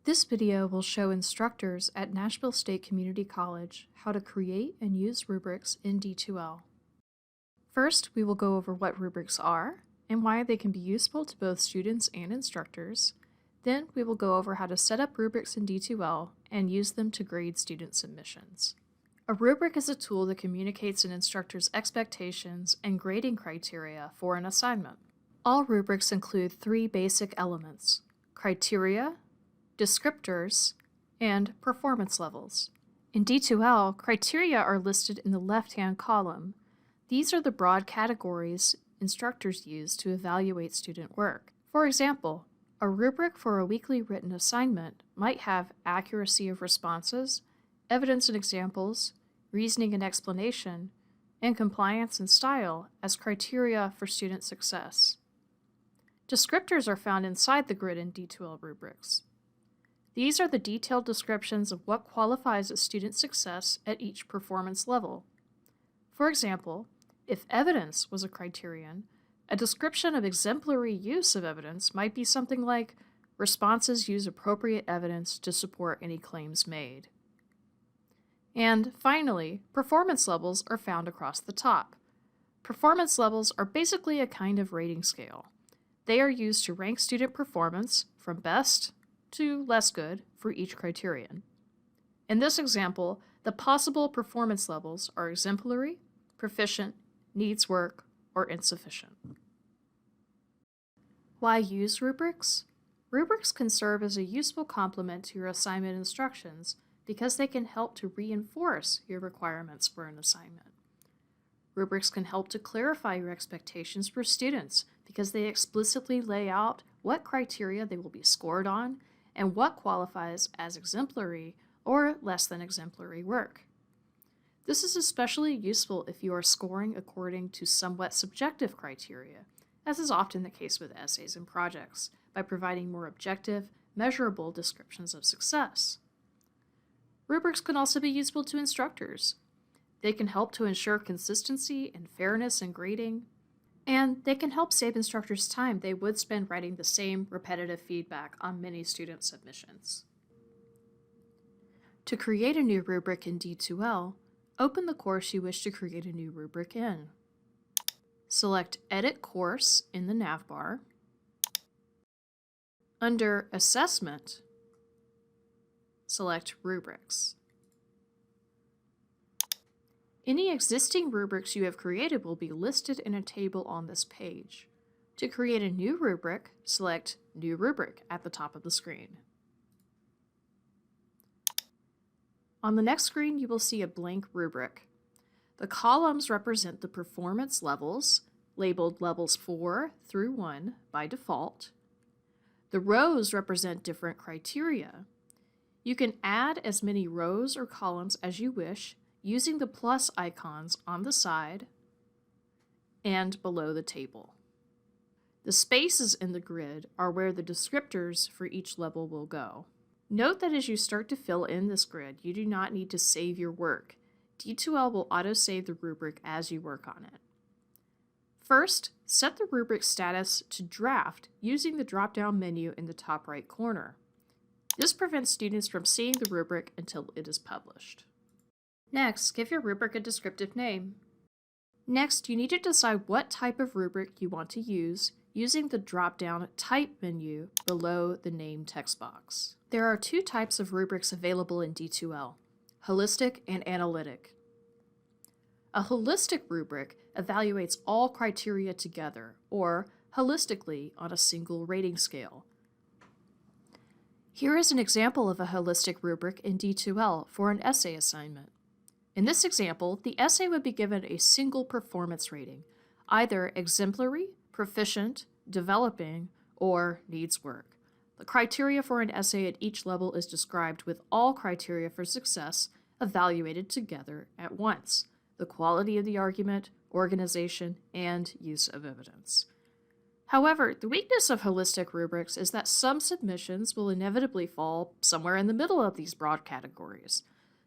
This video will show instructors at Nashville State Community College how to create and use rubrics in D2L. First, we will go over what rubrics are and why they can be useful to both students and instructors. Then we will go over how to set up rubrics in D2L and use them to grade student submissions. A rubric is a tool that communicates an instructor's expectations and grading criteria for an assignment. All rubrics include three basic elements: criteria, descriptors, and performance levels. In D2L, criteria are listed in the left-hand column. These are the broad categories instructors use to evaluate student work. For example, a rubric for a weekly written assignment might have accuracy of responses, evidence and examples, reasoning and explanation, and compliance and style as criteria for student success. Descriptors are found inside the grid in D2L rubrics. These are the detailed descriptions of what qualifies as student success at each performance level. For example, if evidence was a criterion, a description of exemplary use of evidence might be something like, responses use appropriate evidence to support any claims made. And finally, performance levels are found across the top. Performance levels are basically a kind of rating scale. They are used to rank student performance from best to less good for each criterion. In this example, the possible performance levels are exemplary, proficient, needs work, or insufficient. Why use rubrics? Rubrics can serve as a useful complement to your assignment instructions because they can help to reinforce your requirements for an assignment. Rubrics can help to clarify your expectations for students because they explicitly lay out what criteria they will be scored on and what qualifies as exemplary or less than exemplary work. This is especially useful if you are scoring according to somewhat subjective criteria, as is often the case with essays and projects, by providing more objective, measurable descriptions of success. Rubrics can also be useful to instructors. They can help to ensure consistency and fairness in grading, and they can help save instructors time they would spend writing the same repetitive feedback on many student submissions. To create a new rubric in D2L, open the course you wish to create a new rubric in. Select Edit Course in the navbar. Under Assessment, select Rubrics. Any existing rubrics you have created will be listed in a table on this page. To create a new rubric, select New Rubric at the top of the screen. On the next screen, you will see a blank rubric. The columns represent the performance levels, labeled levels 4 through 1 by default. The rows represent different criteria. You can add as many rows or columns as you wish using the plus icons on the side and below the table. The spaces in the grid are where the descriptors for each level will go. Note that as you start to fill in this grid, you do not need to save your work. D2L will autosave the rubric as you work on it. First, set the rubric status to draft using the drop-down menu in the top right corner. This prevents students from seeing the rubric until it is published. Next, give your rubric a descriptive name. Next, you need to decide what type of rubric you want to use using the drop-down Type menu below the name text box. There are two types of rubrics available in D2L: holistic and analytic. A holistic rubric evaluates all criteria together, or holistically on a single rating scale. Here is an example of a holistic rubric in D2L for an essay assignment. In this example, the essay would be given a single performance rating, either exemplary, proficient, developing, or needs work. The criteria for an essay at each level is described with all criteria for success evaluated together at once: the quality of the argument, organization, and use of evidence. However, the weakness of holistic rubrics is that some submissions will inevitably fall somewhere in the middle of these broad categories.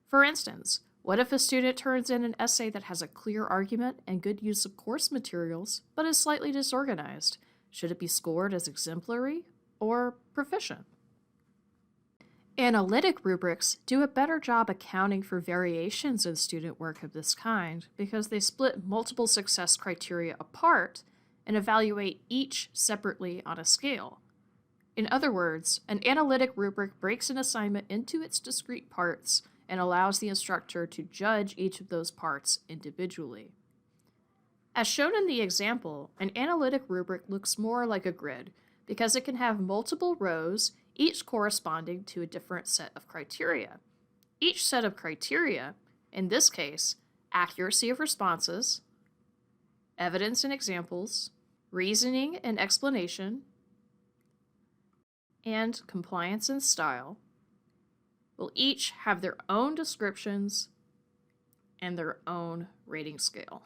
For instance, what if a student turns in an essay that has a clear argument and good use of course materials, but is slightly disorganized? Should it be scored as exemplary or proficient? Analytic rubrics do a better job accounting for variations in student work of this kind because they split multiple success criteria apart and evaluate each separately on a scale. In other words, an analytic rubric breaks an assignment into its discrete parts and allows the instructor to judge each of those parts individually. As shown in the example, an analytic rubric looks more like a grid because it can have multiple rows, each corresponding to a different set of criteria. Each set of criteria, in this case, accuracy of responses, evidence and examples, reasoning and explanation, and compliance and style, will each have their own descriptions and their own rating scale.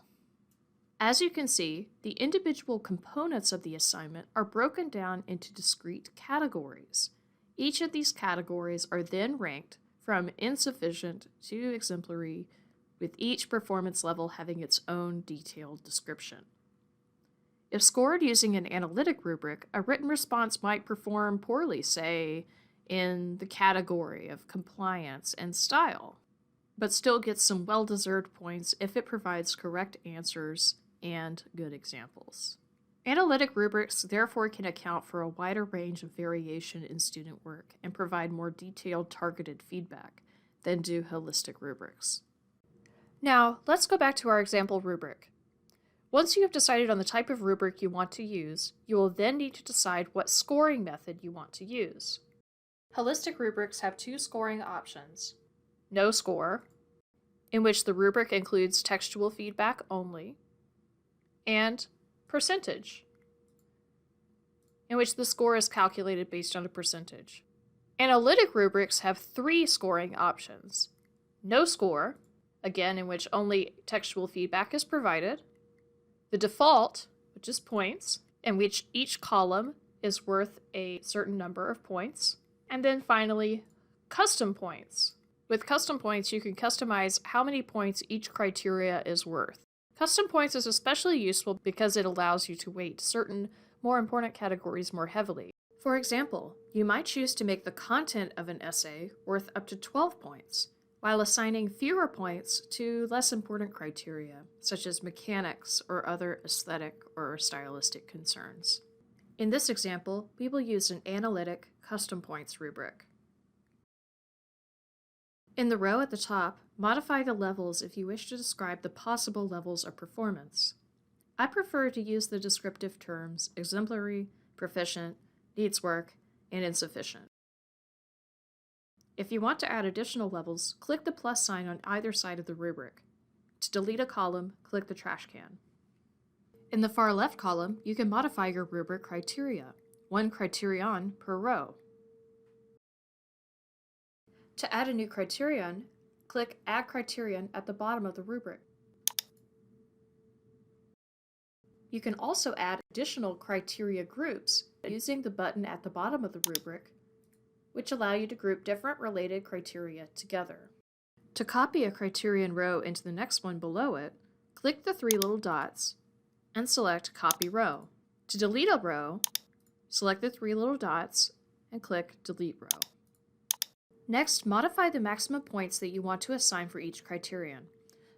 As you can see, the individual components of the assignment are broken down into discrete categories. Each of these categories are then ranked from insufficient to exemplary, with each performance level having its own detailed description. If scored using an analytic rubric, a written response might perform poorly, say, in the category of compliance and style, but still gets some well-deserved points if it provides correct answers and good examples. Analytic rubrics therefore can account for a wider range of variation in student work and provide more detailed targeted feedback than do holistic rubrics. Now, let's go back to our example rubric. Once you have decided on the type of rubric you want to use, you will then need to decide what scoring method you want to use. Holistic rubrics have two scoring options: no score, in which the rubric includes textual feedback only, and percentage, in which the score is calculated based on a percentage. Analytic rubrics have three scoring options: no score, again in which only textual feedback is provided, the default, which is points, in which each column is worth a certain number of points, and then finally, custom points. With custom points, you can customize how many points each criteria is worth. Custom points is especially useful because it allows you to weight certain more important categories more heavily. For example, you might choose to make the content of an essay worth up to 12 points, while assigning fewer points to less important criteria, such as mechanics or other aesthetic or stylistic concerns. In this example, we will use an analytic custom points rubric. In the row at the top, modify the levels if you wish to describe the possible levels of performance. I prefer to use the descriptive terms exemplary, proficient, needs work, and insufficient. If you want to add additional levels, click the plus sign on either side of the rubric. To delete a column, click the trash can. In the far left column, you can modify your rubric criteria, one criterion per row. To add a new criterion, click Add Criterion at the bottom of the rubric. You can also add additional criteria groups using the button at the bottom of the rubric, which allow you to group different related criteria together. To copy a criterion row into the next one below it, click the three little dots and select Copy Row. To delete a row, select the three little dots and click Delete Row. Next, modify the maximum points that you want to assign for each criterion.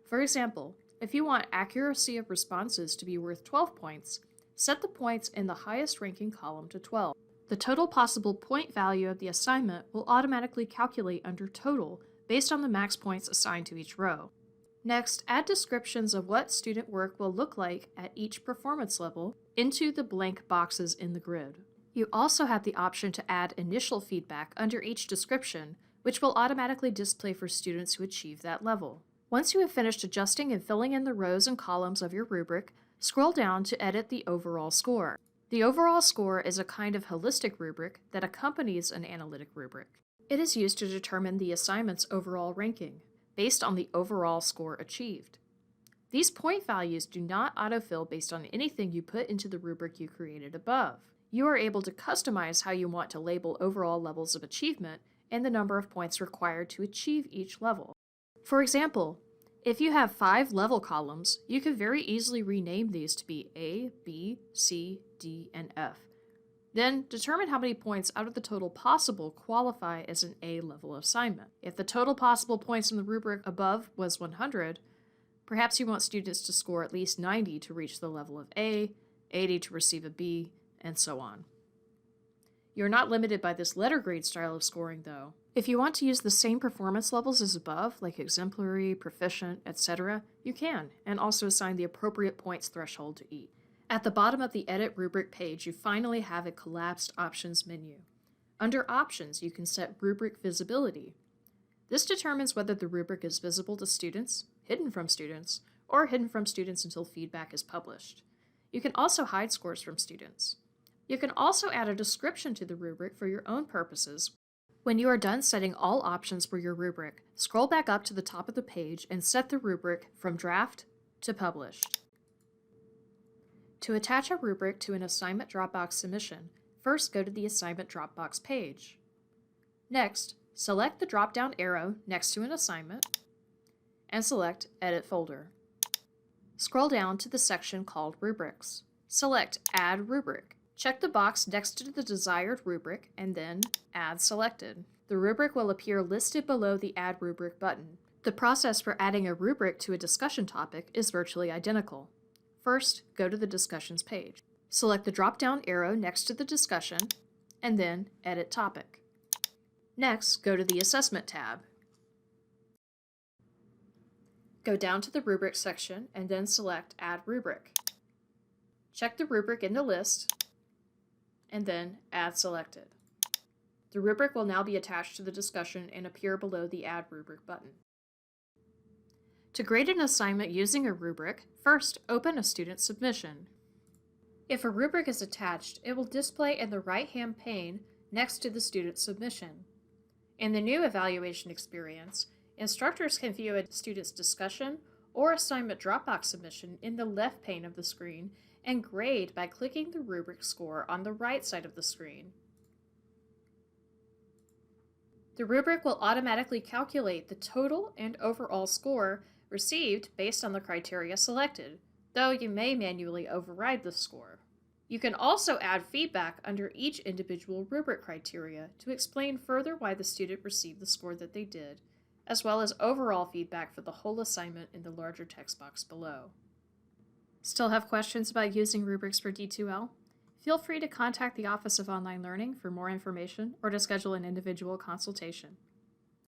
For example, if you want accuracy of responses to be worth 12 points, set the points in the highest ranking column to 12. The total possible point value of the assignment will automatically calculate under total based on the max points assigned to each row. Next, add descriptions of what student work will look like at each performance level into the blank boxes in the grid. You also have the option to add initial feedback under each description, which will automatically display for students who achieve that level. Once you have finished adjusting and filling in the rows and columns of your rubric, scroll down to edit the overall score. The overall score is a kind of holistic rubric that accompanies an analytic rubric. It is used to determine the assignment's overall ranking, based on the overall score achieved. These point values do not autofill based on anything you put into the rubric you created above. You are able to customize how you want to label overall levels of achievement and the number of points required to achieve each level. For example, if you have 5 level columns, you can very easily rename these to be A, B, C, D, and F, Then, determine how many points out of the total possible qualify as an A-level assignment. If the total possible points in the rubric above was 100, perhaps you want students to score at least 90 to reach the level of A, 80 to receive a B, and so on. You're not limited by this letter grade style of scoring, though. If you want to use the same performance levels as above, like exemplary, proficient, etc., you can, and also assign the appropriate points threshold to each. At the bottom of the Edit Rubric page, you finally have a collapsed Options menu. Under Options, you can set Rubric Visibility. This determines whether the rubric is visible to students, hidden from students, or hidden from students until feedback is published. You can also hide scores from students. You can also add a description to the rubric for your own purposes. When you are done setting all options for your rubric, scroll back up to the top of the page and set the rubric from Draft to Published. To attach a rubric to an assignment Dropbox submission, first go to the Assignment Dropbox page. Next, select the drop-down arrow next to an assignment and select Edit Folder. Scroll down to the section called Rubrics. Select Add Rubric. Check the box next to the desired rubric and then Add Selected. The rubric will appear listed below the Add Rubric button. The process for adding a rubric to a discussion topic is virtually identical. First, go to the Discussions page. Select the drop-down arrow next to the discussion and then Edit Topic. Next, go to the Assessment tab. Go down to the Rubric section and then select Add Rubric. Check the rubric in the list and then Add Selected. The rubric will now be attached to the discussion and appear below the Add Rubric button. To grade an assignment using a rubric, first open a student submission. If a rubric is attached, it will display in the right-hand pane next to the student submission. In the new evaluation experience, instructors can view a student's discussion or assignment Dropbox submission in the left pane of the screen and grade by clicking the rubric score on the right side of the screen. The rubric will automatically calculate the total and overall score received based on the criteria selected, though you may manually override the score. You can also add feedback under each individual rubric criteria to explain further why the student received the score that they did, as well as overall feedback for the whole assignment in the larger text box below. Still have questions about using rubrics for D2L? Feel free to contact the Office of Online Learning for more information or to schedule an individual consultation.